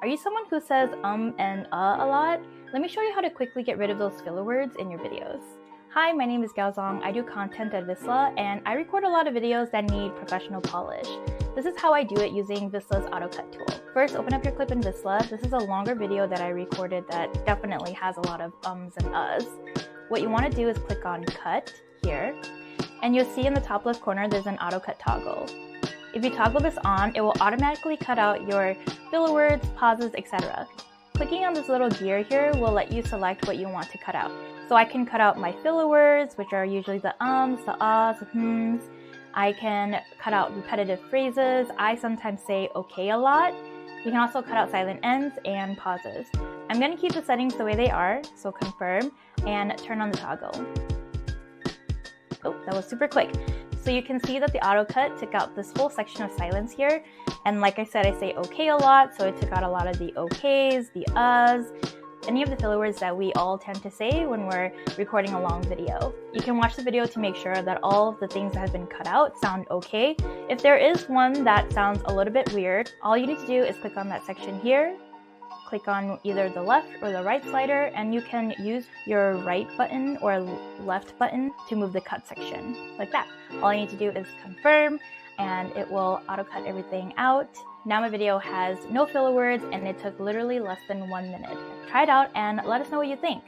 Are you someone who says and a lot? Let me show you how to quickly get rid of those filler words in your videos. Hi, my name is Gaozong. I do content at Visla, and I record a lot of videos that need professional polish. This is how I do it using Visla's AutoCut tool. First, open up your clip in Visla. This is a longer video that I recorded that definitely has a lot of ums and uhs. What you want to do is click on Cut here, and you'll see in the top left corner there's an AutoCut toggle. If you toggle this on, it will automatically cut out your filler words, pauses, etc. Clicking on this little gear here will let you select what you want to cut out. So I can cut out my filler words, which are usually the ums, the ahs, the hms. I can cut out repetitive phrases. I sometimes say okay a lot. You can also cut out silent ends and pauses. I'm going to keep the settings the way they are, so confirm and turn on the toggle. Oh, that was super quick. So you can see that the AutoCut took out this whole section of silence here. And like I said, I say okay a lot, so it took out a lot of the okays, the uhs, any of the filler words that we all tend to say when we're recording a long video. You can watch the video to make sure that all of the things that have been cut out sound okay. If there is one that sounds a little bit weird, all you need to do is click on that section here, click on either the left or the right slider, and you can use your right button or left button to move the cut section, like that. All I need to do is confirm, and it will auto-cut everything out. Now my video has no filler words, and it took literally less than 1 minute. Try it out and let us know what you think.